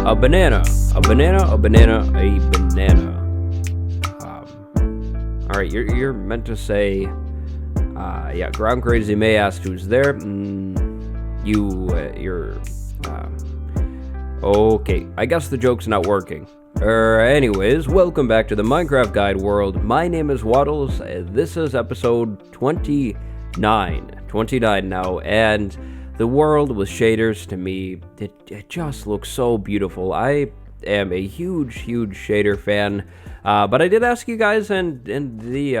A banana. A banana, a banana, a banana. Alright, you're meant to say, yeah, Ground Crazy May asked who's there. Okay, I guess the joke's not working. Anyways, welcome back to the Minecraft Guide world. My name is Wattles. This is episode 29. 29 now, and the world with shaders, to me, it just looks so beautiful. I am a huge shader fan, but I did ask you guys, and the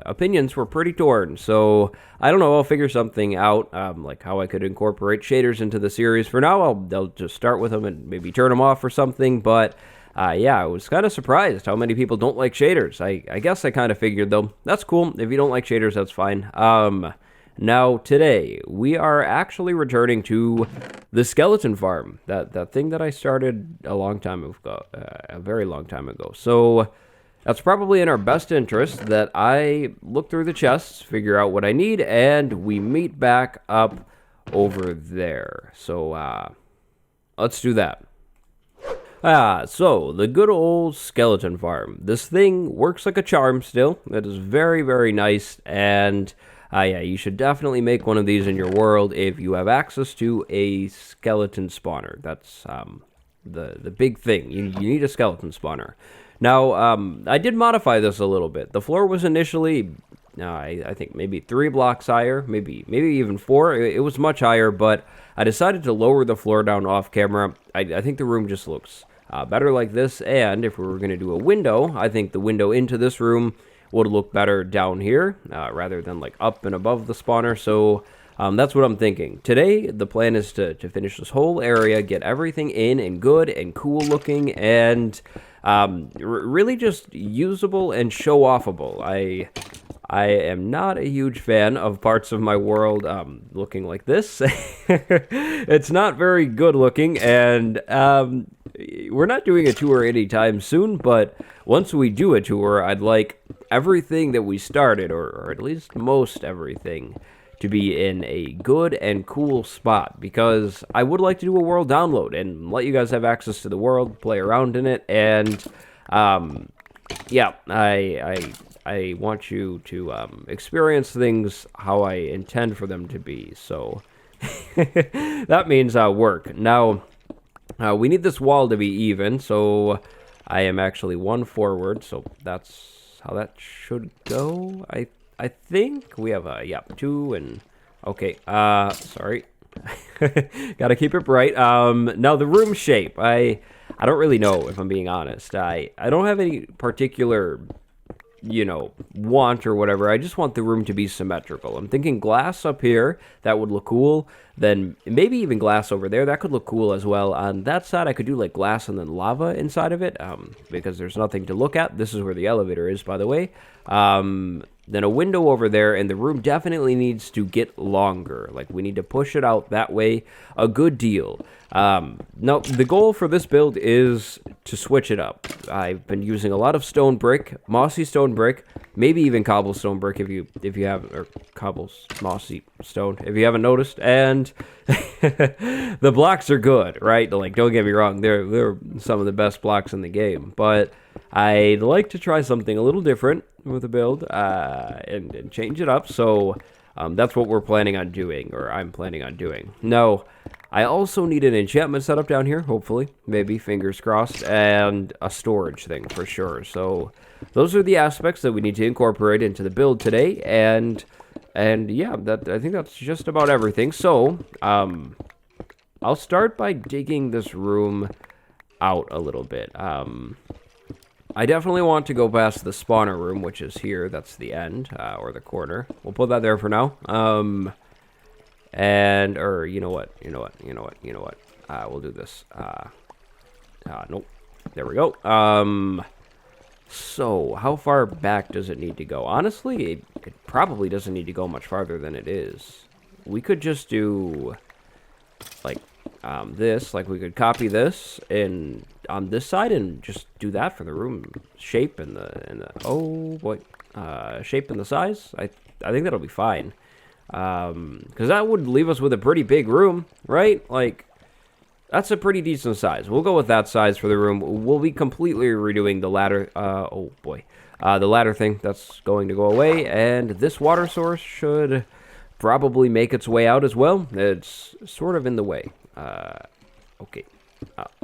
opinions were pretty torn, so I don't know, I'll figure something out, like how I could incorporate shaders into the series. For now, I'll just start with them and maybe turn them off or something, but yeah, I was kind of surprised how many people don't like shaders. I guess I kind of figured, though. That's cool. If you don't like shaders, that's fine. Now, today, we are actually returning to the skeleton farm, that thing that I started a long time ago, a very long time ago. So that's probably in our best interest that I look through the chests, figure out what I need, and we meet back up over there. So, let's do that. So, the good old skeleton farm. This thing works like a charm still. It is very nice, and yeah, you should definitely make one of these in your world if you have access to a skeleton spawner. That's the big thing. You need a skeleton spawner. Now, I did modify this a little bit. The floor was initially, I think maybe 3 blocks higher, maybe even 4. It was much higher, but I decided to lower the floor down off camera. I think the room just looks better like this, and if we were going to do a window, I think the window into this room would look better down here, rather than like up and above the spawner. So that's what I'm thinking. Today, the plan is to finish this whole area, get everything in and good and cool looking, and really just usable and show-offable. I am not a huge fan of parts of my world looking like this. It's not very good looking, and we're not doing a tour anytime soon, but once we do a tour, I'd like everything that we started, or at least most everything, to be in a good and cool spot, because I would like to do a world download and let you guys have access to the world, play around in it, and yeah, I want you to experience things how I intend for them to be. So that means work. Now, we need this wall to be even, so I am actually 1 forward, so that's how that should go. I think we have yeah, 2 and okay. Sorry. Gotta keep it bright. Now the room shape. I don't really know, if I'm being honest. I don't have any particular, want or whatever. I just want the room to be symmetrical. I'm thinking glass up here, that would look cool. Then maybe even glass over there, that could look cool as well. On that side, I could do like glass and then lava inside of it, because there's nothing to look at. This is where the elevator is, by the way. Then a window over there, and the room definitely needs to get longer. Like, we need to push it out that way a good deal. Now, the goal for this build is to switch it up. I've been using a lot of stone brick, mossy stone brick, maybe even cobblestone brick if you haven't, or mossy stone if you haven't noticed. And the blocks are good, right? Like, don't get me wrong, they're some of the best blocks in the game, but I'd like to try something a little different with the build, and change it up. So that's what we're planning on doing, or I'm planning on doing. Now, I also need an enchantment setup down here, hopefully, maybe, fingers crossed, and a storage thing for sure. So those are the aspects that we need to incorporate into the build today, and yeah, I think that's just about everything. So I'll start by digging this room out a little bit. I definitely want to go past the spawner room, which is here. That's the end, or the corner. We'll put that there for now. Or you know what? We'll do this. Nope. There we go. So how far back does it need to go? Honestly, it probably doesn't need to go much farther than it is. We could just do like this, like we could copy this and on this side and just do that for the room shape and the oh boy, shape and the size. I think that'll be fine, because that would leave us with a pretty big room, right? Like, That's a pretty decent size. We'll go with that size for the room. We'll be completely redoing the ladder. Oh boy. The ladder thing, that's going to go away. And this water source should probably make its way out as well. It's sort of in the way. Okay.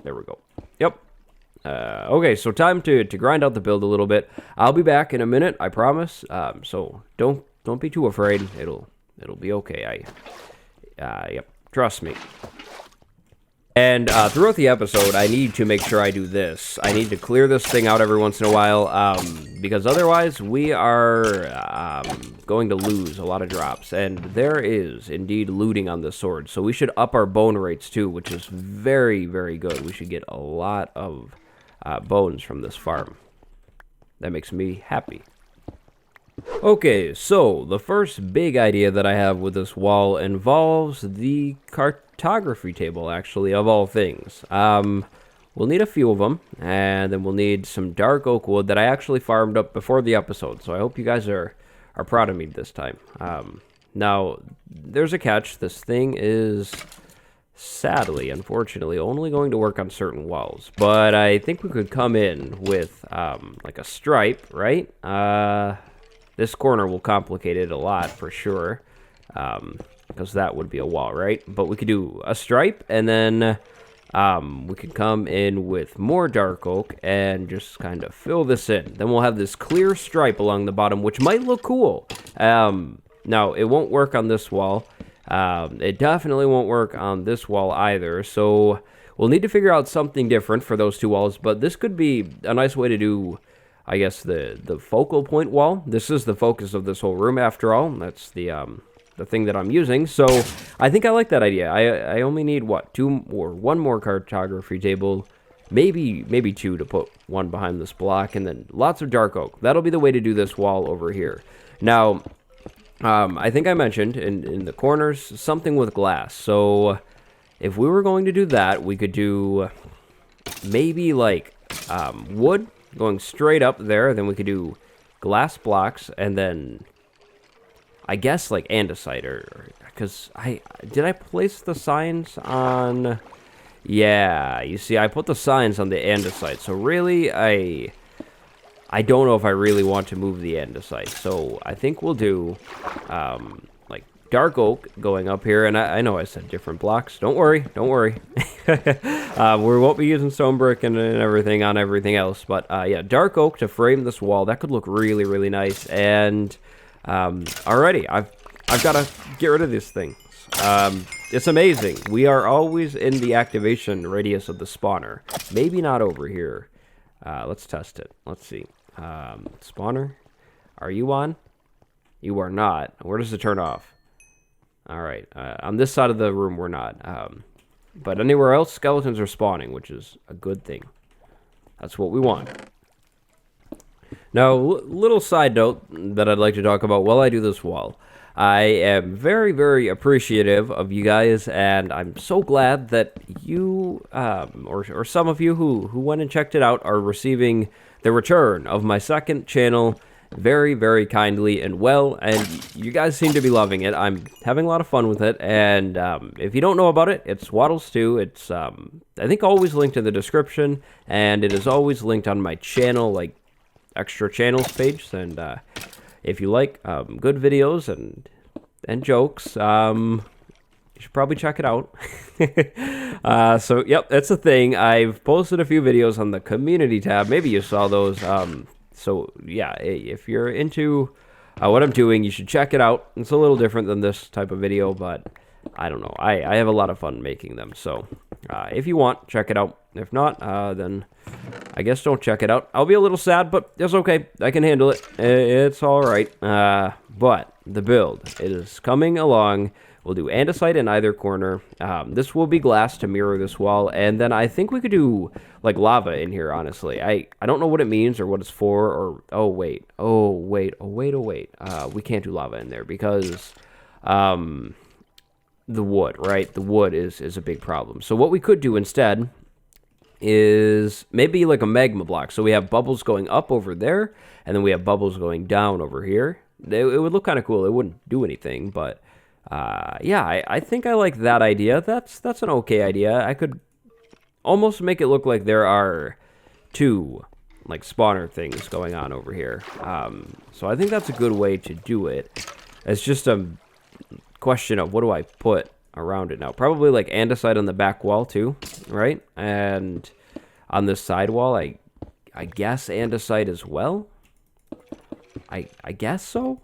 There we go. Yep. Okay, so time to grind out the build a little bit. I'll be back in a minute, I promise. So don't be too afraid. It'll be okay. Yep. Trust me. And throughout the episode, I need to make sure I do this. I need to clear this thing out every once in a while, because otherwise we are going to lose a lot of drops. And there is indeed looting on this sword, so we should up our bone rates too, which is very, very good. We should get a lot of bones from this farm. That makes me happy. Okay, so the first big idea that I have with this wall involves the cartography table, actually, of all things. We'll need a few of them, and then we'll need some dark oak wood that I actually farmed up before the episode, so I hope you guys are proud of me this time. Now, there's a catch. This thing is, sadly, unfortunately, only going to work on certain walls, but I think we could come in with, like a stripe, right? This corner will complicate it a lot, for sure, because that would be a wall, right? But we could do a stripe, and then we could come in with more dark oak and just kind of fill this in. Then we'll have this clear stripe along the bottom, which might look cool. Now, it won't work on this wall. It definitely won't work on this wall either, so we'll need to figure out something different for those two walls, but this could be a nice way to do, I guess, the focal point wall. This is the focus of this whole room, after all. That's the thing that I'm using. So I think I like that idea. I only need, what, one more cartography table, maybe two to put one behind this block, and then lots of dark oak. That'll be the way to do this wall over here. Now, I think I mentioned in the corners something with glass. So if we were going to do that, we could do maybe like wood going straight up there. Then we could do glass blocks, and then I guess like andesite, or because did I place the signs on? Yeah, you see, I put the signs on the andesite. So really, I don't know if I really want to move the andesite. So I think we'll do like dark oak going up here, and I know I said different blocks. Don't worry. We won't be using stone brick and everything on everything else, but yeah, dark oak to frame this wall. That could look really, really nice. And already, I've got to get rid of these things. It's amazing. We are always in the activation radius of the spawner. Maybe not over here. Let's test it. Let's see. Spawner, are you on? You are not. Where does it turn off? All right. On this side of the room, we're not. But anywhere else, skeletons are spawning, which is a good thing. That's what we want. Now, little side note that I'd like to talk about while I do this wall. I am very, very appreciative of you guys, and I'm so glad that you, or some of you who went and checked it out, are receiving the return of my second channel very, very kindly and well, and you guys seem to be loving it. I'm having a lot of fun with it, and if you don't know about it, it's Wattles 2. It's, I think, always linked in the description, and it is always linked on my channel, like, extra channels page, and if you like good videos and jokes, you should probably check it out. So, yep, that's the thing. I've posted a few videos on the community tab. Maybe you saw those. So, yeah, if you're into what I'm doing, you should check it out. It's a little different than this type of video, but I don't know. I have a lot of fun making them. So, if you want, check it out. If not, then I guess don't check it out. I'll be a little sad, but it's okay. I can handle it. It's all right. But the build, it is coming along. We'll do andesite in either corner. This will be glass to mirror this wall. And then I think we could do, like, lava in here, honestly. I don't know what it means or what it's for. Or, oh, wait. We can't do lava in there because the wood, right? The wood is a big problem. So what we could do instead is maybe like a magma block. So we have bubbles going up over there, and then we have bubbles going down over here. It would look kind of cool. It wouldn't do anything, but yeah, I think I like that idea. That's an okay idea. I could almost make it look like there are two like spawner things going on over here. So I think that's a good way to do it. It's just a question of what do I put around it now. Probably like andesite on the back wall too, right? And on this side wall, I guess andesite as well. I guess so.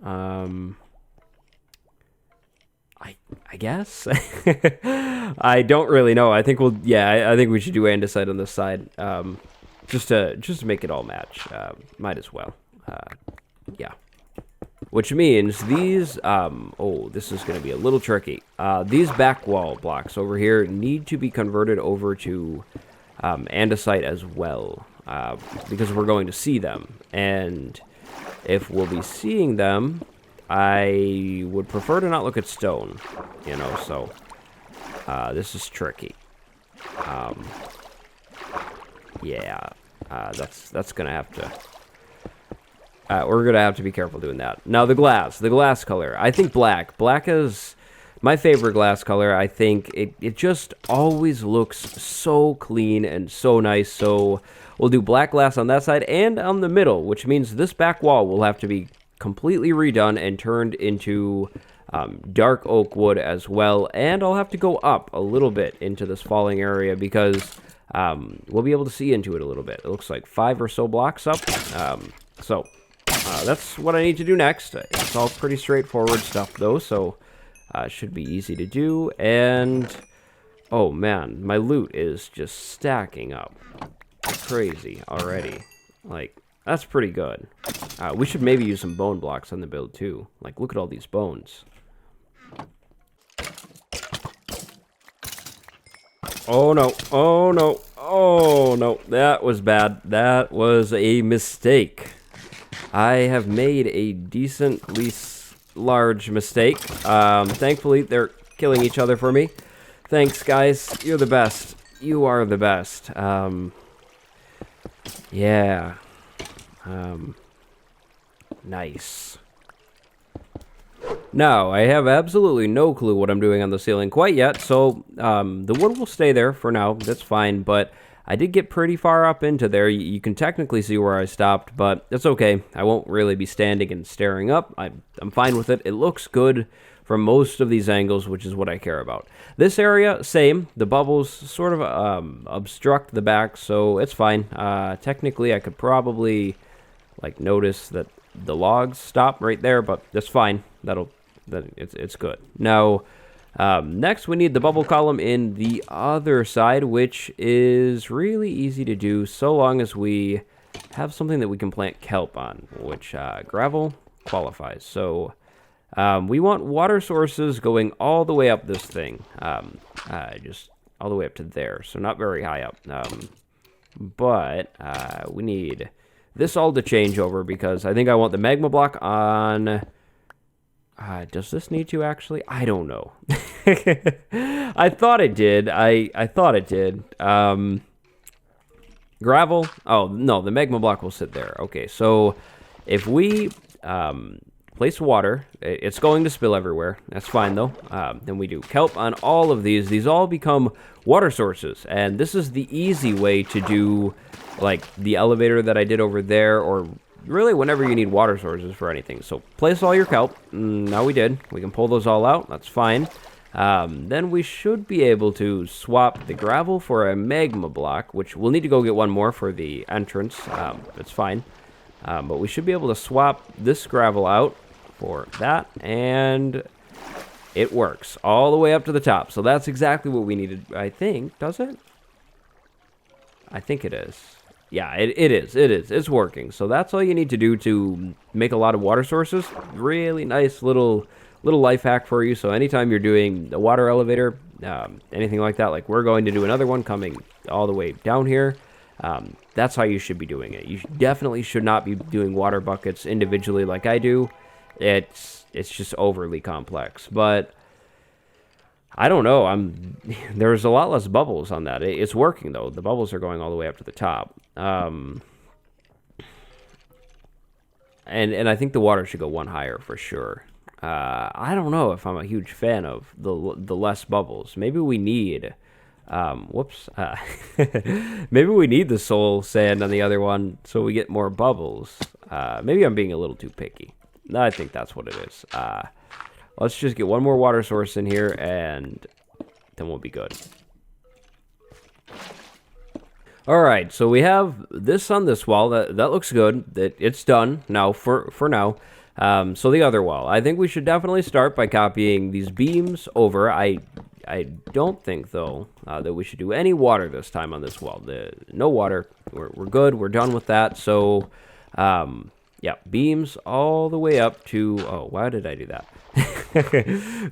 I guess. I don't really know. I think I think we should do andesite on this side. Just to make it all match. Might as well. Yeah. Which means these, oh, this is going to be a little tricky. These back wall blocks over here need to be converted over to andesite as well. Because we're going to see them. And if we'll be seeing them, I would prefer to not look at stone. You know, so this is tricky. Yeah, that's gonna have to. We're gonna have to be careful doing that. Now the glass color. I think black. Black is my favorite glass color. I think it just always looks so clean and so nice. So we'll do black glass on that side and on the middle, which means this back wall will have to be completely redone and turned into dark oak wood as well. And I'll have to go up a little bit into this falling area because we'll be able to see into it a little bit. It looks like 5 or so blocks up. So that's what I need to do next. It's all pretty straightforward stuff though, so it should be easy to do. And oh man, my loot is just stacking up crazy already. Like, that's pretty good. We should maybe use some bone blocks on the build too. Like, look at all these bones. Oh no, oh no, oh no, that was bad. That was a mistake. I have made a decently large mistake. Thankfully, they're killing each other for me. Thanks, guys. You're the best. You are the best. Yeah. Nice. Now, I have absolutely no clue what I'm doing on the ceiling quite yet, so the wood will stay there for now. That's fine, but I did get pretty far up into there. You can technically see where I stopped, but it's okay. I won't really be standing and staring up. I'm fine with it. It looks good from most of these angles, which is what I care about. This area, same. The bubbles sort of obstruct the back, so it's fine. Technically, I could probably like notice that the logs stop right there, but that's fine. It's good. Now, next we need the bubble column in the other side, which is really easy to do so long as we have something that we can plant kelp on, which gravel qualifies. So we want water sources going all the way up this thing, just all the way up to there, so not very high up. But we need this all to change over because I think I want the magma block on. Does this need to actually? I don't know. I thought it did. I thought it did. Gravel. Oh, no, the magma block will sit there. Okay, so if we place water, it's going to spill everywhere. That's fine, though. Then we do kelp on all of these. These all become water sources, and this is the easy way to do, like, the elevator that I did over there, or really whenever you need water sources for anything. So place all your kelp. Now we did. We can pull those all out. That's fine. Then we should be able to swap the gravel for a magma block, which we'll need to go get one more for the entrance. It's fine. But we should be able to swap this gravel out for that, and it works all the way up to the top. So that's exactly what we needed, I think. Does it? I think it is. Yeah, it is. It's working. So that's all you need to do to make a lot of water sources. Really nice little life hack for you. So anytime you're doing a water elevator, anything like that, like we're going to do another one coming all the way down here, that's how you should be doing it. You definitely should not be doing water buckets individually like I do. It's just overly complex. But I don't know. There's a lot less bubbles on that. It's working though. The bubbles are going all the way up to the top. And I think the water should go one higher for sure. I don't know if I'm a huge fan of the less bubbles. Maybe we need Whoops. Maybe we need the soul sand on the other one so we get more bubbles. Maybe I'm being a little too picky. No, I think that's what it is. Let's just get one more water source in here, and then we'll be good. All right, so we have this on this wall. That looks good. It's done now for now. So the other wall. I think we should definitely start by copying these beams over. I don't think, though, that we should do any water this time on this wall. No water. We're good. We're done with that. So, yeah, beams all the way up to... Oh, why did I do that?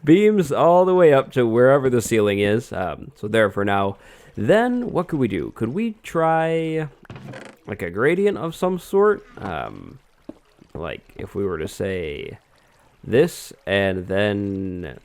Beams all the way up to wherever the ceiling is. So there for now. Then, what could we do? Could we try, like, a gradient of some sort? Like, if we were to say this and then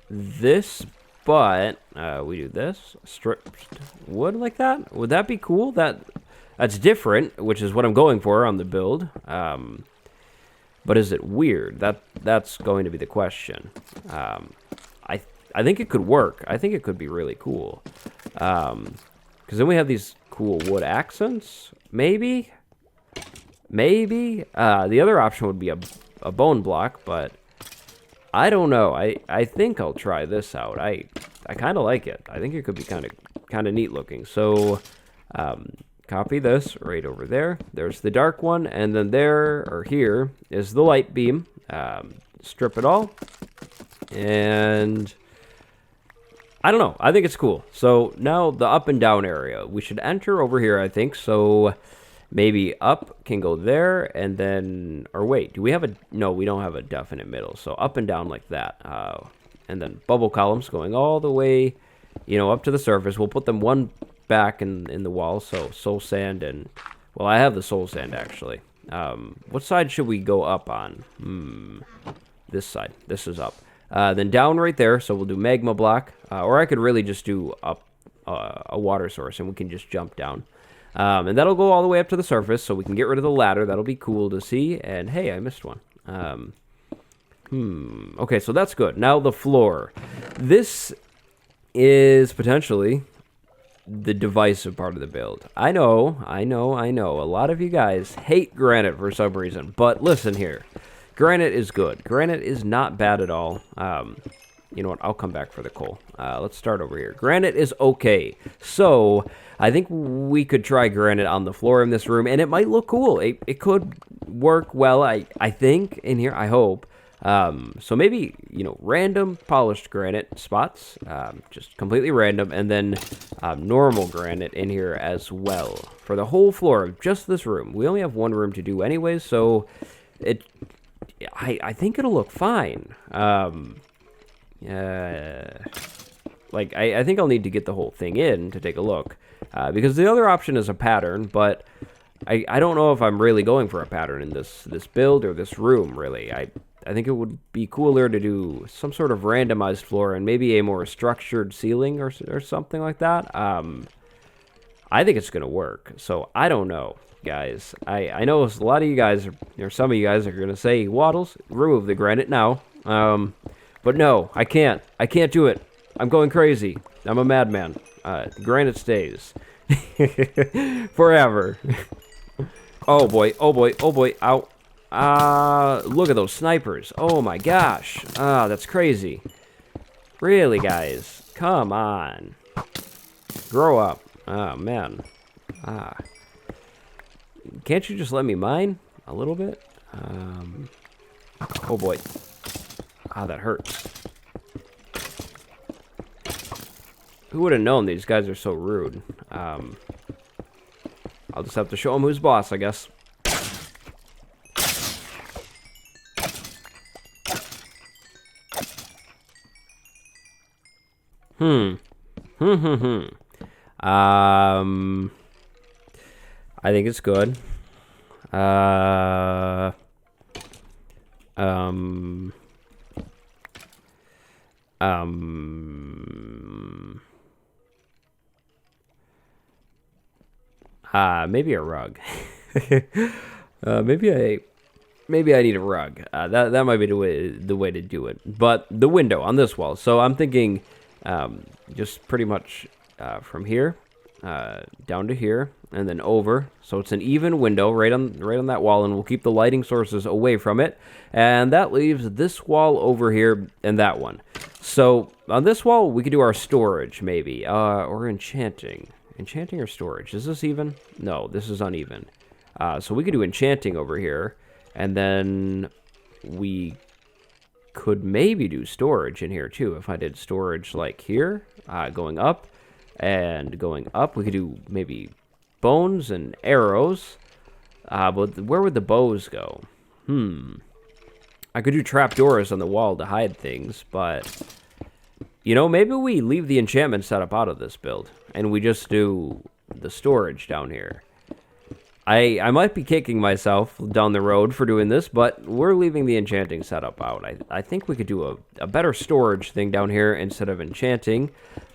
this, but we do this, stripped wood like that? Would that be cool? That's different, which is what I'm going for on the build. But is it weird? That's going to be the question. I think it could work. I think it could be really cool. Because then we have these cool wood accents, maybe? Maybe? The other option would be a bone block, but I don't know. I think I'll try this out. I kind of like it. I think it could be kind of neat looking. So, copy this right over there. There's the dark one, and then there or here is the light beam. Strip it all, and I don't know. I think it's cool. So now the up and down area. We should enter over here, I think. So maybe up can go there, and then... Or wait, do we have a... No, we don't have a definite middle. So up and down like that. And then bubble columns going all the way, up to the surface. We'll put them one back in the wall. So soul sand and... Well, I have the soul sand, actually. What side should we go up on? This side. This is up. Then down right there, so we'll do magma block. Or I could really just do up a water source, and we can just jump down. And that'll go all the way up to the surface, so we can get rid of the ladder. That'll be cool to see. And hey, I missed one. Okay, so that's good. Now the floor. This is potentially the divisive part of the build. I know. A lot of you guys hate granite for some reason, but listen here. Granite is good. Granite is not bad at all. You know what? I'll come back for the coal. Let's start over here. Granite is okay. So, I think we could try granite on the floor in this room, and it might look cool. It could work well, I think, in here. I hope. So maybe, random polished granite spots. Just completely random, and then normal granite in here as well. For the whole floor of just this room. We only have one room to do anyways, so I think it'll look fine. I think I'll need to get the whole thing in to take a look. Because the other option is a pattern, but I don't know if I'm really going for a pattern in this build or this room, really. I think it would be cooler to do some sort of randomized floor and maybe a more structured ceiling or something like that. I think it's going to work, so I don't know. Guys, I know a lot of you guys, or some of you guys are going to say, Wattles, remove the granite now. But no, I can't. I can't do it. I'm going crazy. I'm a madman. Granite stays. Forever. Oh boy, oh boy, oh boy, ow. Look at those snipers. Oh my gosh. That's crazy. Really, guys? Come on. Grow up. Oh, man. Can't you just let me mine a little bit? Oh boy. That hurts. Who would have known these guys are so rude? I'll just have to show them who's boss, I guess. I think it's good. Maybe a rug. Maybe I need a rug. That might be the way to do it. But the window on this wall. So I'm thinking, just pretty much from here down to here, and then over. So it's an even window right on that wall, and we'll keep the lighting sources away from it. And that leaves this wall over here and that one. So on this wall, we could do our storage maybe, or enchanting. Enchanting or storage? Is this even? No, this is uneven. So we could do enchanting over here, and then we could maybe do storage in here too. If I did storage like here, going up and going up, we could do maybe bones and arrows. But where would the bows go? I could do trapdoors on the wall to hide things, but you know, maybe we leave the enchantment setup out of this build and we just do the storage down here. I might be kicking myself down the road for doing this, but we're leaving the enchanting setup out. I think we could do a better storage thing down here instead of enchanting.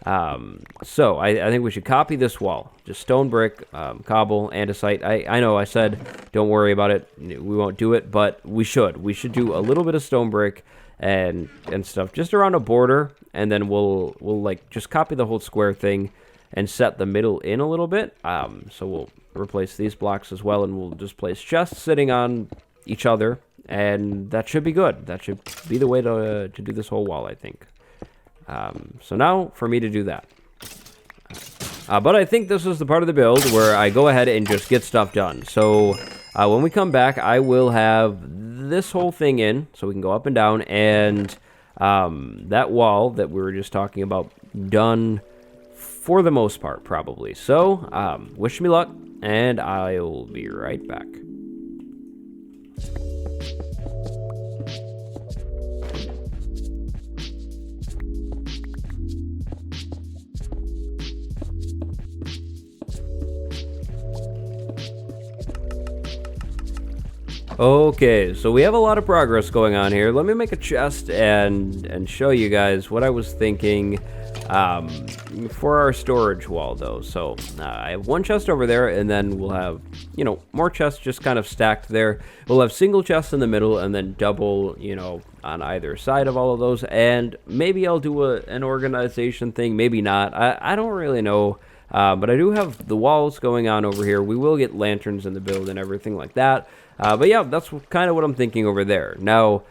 So I think we should copy this wall. Just stone brick, cobble, andesite. I know I said don't worry about it. We won't do it, but we should. We should do a little bit of stone brick and stuff just around a border, and then we'll like just copy the whole square thing and set the middle in a little bit. So we'll replace these blocks as well, and we'll just place chests sitting on each other, and that should be good. That should be the way to do this whole wall, I think. So now for me to do that. But I think this is the part of the build where I go ahead and just get stuff done. So when we come back, I will have this whole thing in, so we can go up and down, and that wall that we were just talking about done for the most part, probably. So, wish me luck, and I'll be right back. Okay, so we have a lot of progress going on here. Let me make a chest and show you guys what I was thinking for our storage wall, though. So I have one chest over there, and then we'll have, you know, more chests just kind of stacked there. We'll have single chests in the middle, and then double, you know, on either side of all of those. And maybe I'll do an organization thing, maybe not. I don't really know. But I do have the walls going on over here. We will get lanterns in the build and everything like that. But yeah, that's kind of what I'm thinking over there. Now,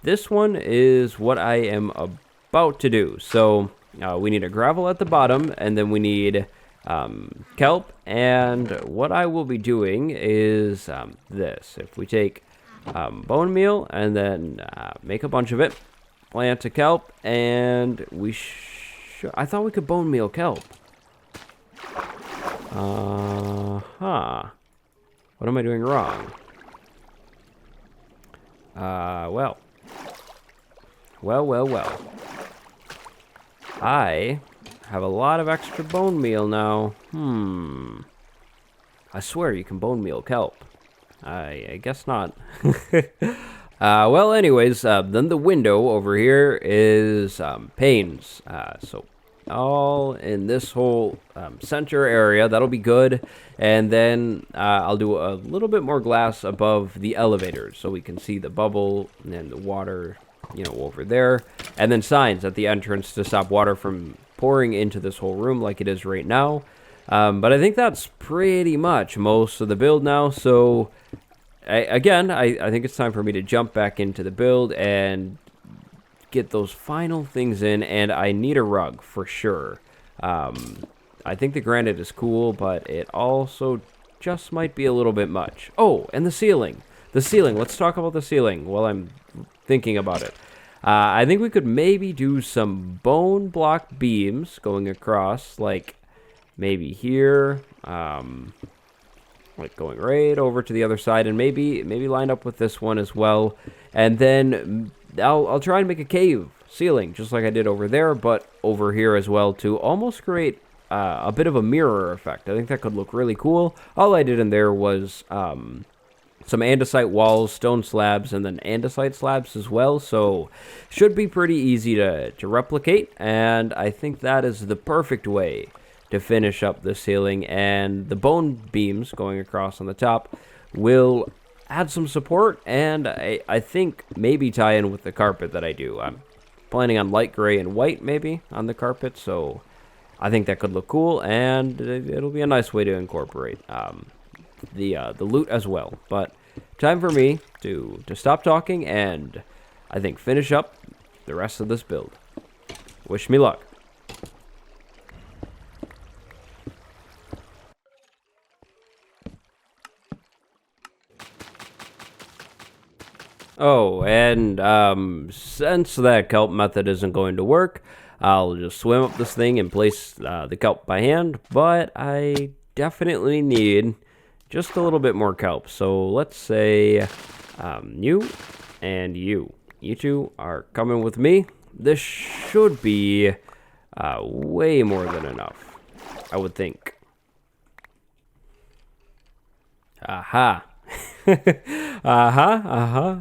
this one is what I am about to do. So we need a gravel at the bottom, and then we need kelp. And what I will be doing is this. If we take bone meal and then make a bunch of it, plant a kelp, and we I thought we could bone meal kelp. What am I doing wrong? Well. I have a lot of extra bone meal now. I swear you can bone meal kelp. I guess not. Well, anyways, then the window over here is panes. So all in this whole center area, that'll be good. And then I'll do a little bit more glass above the elevators so we can see the bubble and the water, you know, over there. And then signs at the entrance to stop water from pouring into this whole room like it is right now. But I think that's pretty much most of the build now. So I think it's time for me to jump back into the build and get those final things in, and I need a rug for sure. I think the granite is cool, but it also just might be a little bit much. Oh, and the ceiling. The ceiling. Let's talk about the ceiling while I'm thinking about it. I think we could maybe do some bone block beams going across, like maybe here, like going right over to the other side, and maybe line up with this one as well. And then I'll try and make a cave ceiling, just like I did over there, but over here as well, to almost create a bit of a mirror effect. I think that could look really cool. All I did in there was some andesite walls, stone slabs, and then andesite slabs as well, so should be pretty easy to replicate, and I think that is the perfect way to finish up the ceiling. And the bone beams going across on the top will add some support, and I think maybe tie in with the carpet that I do. I'm planning on light gray and white maybe on the carpet, so I think that could look cool, and it'll be a nice way to incorporate the loot as well. But time for me to stop talking and I think finish up the rest of this build. Wish me luck. Oh, and since that kelp method isn't going to work, I'll just swim up this thing and place the kelp by hand, but I definitely need just a little bit more kelp. So let's say you and you. You two are coming with me. This should be way more than enough, I would think. Aha. Aha.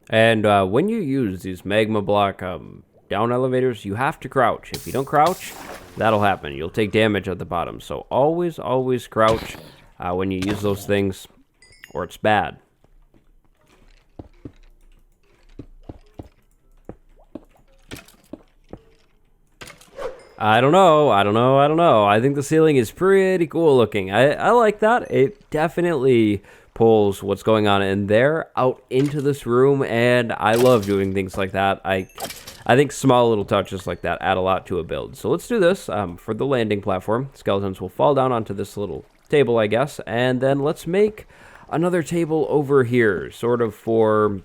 And when you use these magma block down elevators, you have to crouch. If you don't crouch, that'll happen. You'll take damage at the bottom. So always crouch when you use those things, or it's bad. I don't know. I think the ceiling is pretty cool looking. I like that. It definitely pulls what's going on in there out into this room, and I love doing things like that. I think small little touches like that add a lot to a build. So let's do this for the landing platform. Skeletons will fall down onto this little table, I guess, and then let's make another table over here, sort of for,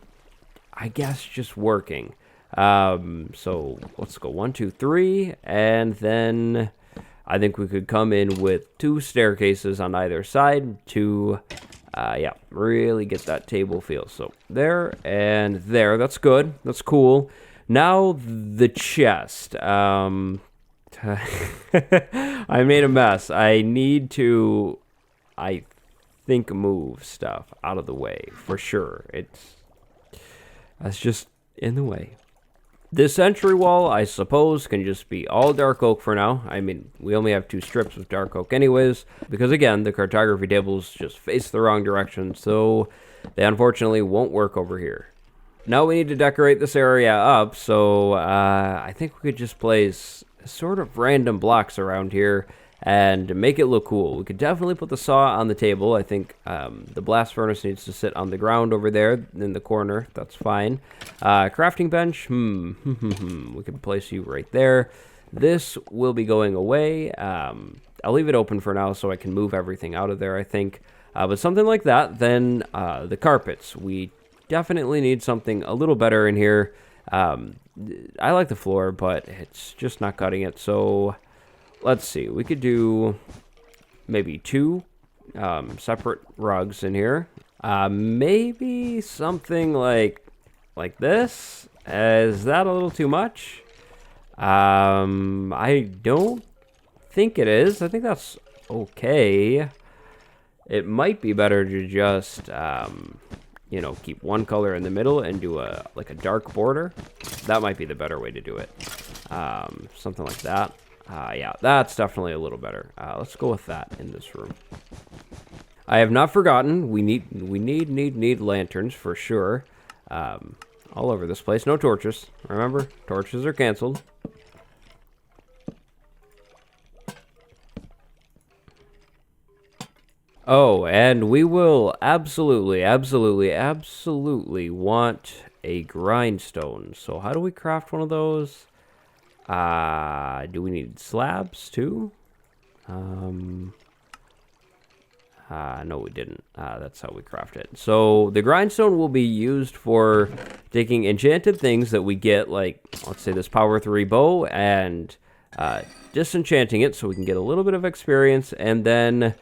I guess, just working. So let's go 1, 2, 3, and then I think we could come in with 2 staircases on either side to, yeah, really get that table feel. So there and there, that's good, that's cool. Now the chest, I made a mess. I need to, I think, move stuff out of the way for sure. That's just in the way. This entry wall, I suppose, can just be all dark oak for now. I mean, we only have 2 strips of dark oak anyways, because again, the cartography tables just face the wrong direction, so they unfortunately won't work over here. Now we need to decorate this area up, so I think we could just place sort of random blocks around here and make it look cool. We could definitely put the saw on the table. I think the blast furnace needs to sit on the ground over there in the corner. That's fine. Crafting bench, we can place you right there. This will be going away. I'll leave it open for now so I can move everything out of there, I think. But something like that. Then the carpets. We definitely need something a little better in here. I like the floor, but it's just not cutting it. So let's see. We could do maybe 2 separate rugs in here. Maybe something like this. Is that a little too much? I don't think it is. I think that's okay. It might be better to just you know, keep one color in the middle and do like a dark border. That might be the better way to do it. Something like that. Yeah, that's definitely a little better. Let's go with that in this room. I have not forgotten. We need lanterns for sure. All over this place. No torches. Remember, torches are canceled. Oh, and we will absolutely want a grindstone. So how do we craft one of those? Do we need slabs too? No, we didn't. That's how we craft it. So the grindstone will be used for taking enchanted things that we get, like, let's say this power 3 bow, and disenchanting it so we can get a little bit of experience, and then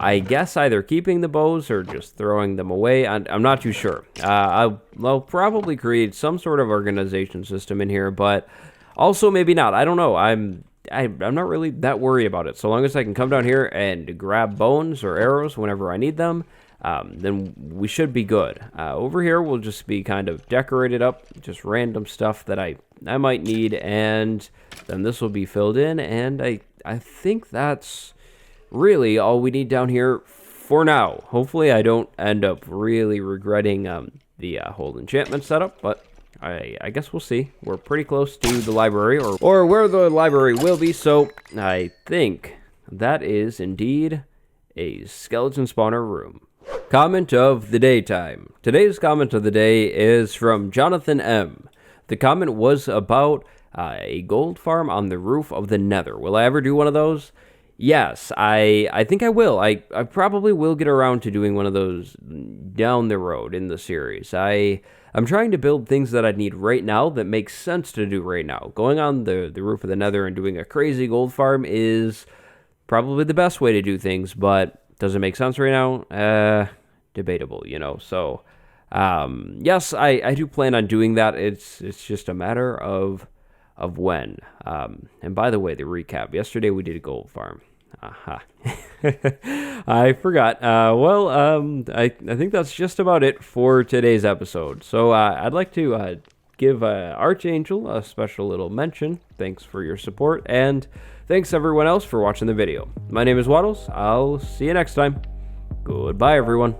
I guess either keeping the bows or just throwing them away. I'm not too sure. I'll probably create some sort of organization system in here, but also maybe not. I don't know. I'm not really that worried about it. So long as I can come down here and grab bones or arrows whenever I need them, then we should be good. Over here, we'll just be kind of decorated up, just random stuff that I might need, and then this will be filled in, and I think that's really all we need down here for now. Hopefully I don't end up really regretting the whole enchantment setup, but I guess we'll see. We're pretty close to the library, or where the library will be, so I think that is indeed a skeleton spawner room. Comment of the day time. Today's comment of the day is from Jonathan M. The comment was about a gold farm on the roof of the Nether. Will I ever do one of those? Yes, I think I will. I probably will get around to doing one of those down the road in the series. I'm trying to build things that I need right now that make sense to do right now. Going on the roof of the Nether and doing a crazy gold farm is probably the best way to do things, but does it make sense right now? Debatable, you know. So, yes, I do plan on doing that. It's just a matter of when. And by the way, the recap. Yesterday we did a gold farm. Aha. I forgot. I think that's just about it for today's episode. So I'd like to give Archangel a special little mention. Thanks for your support, and thanks everyone else for watching the video. My name is Wattles. I'll see you next time. Goodbye, everyone.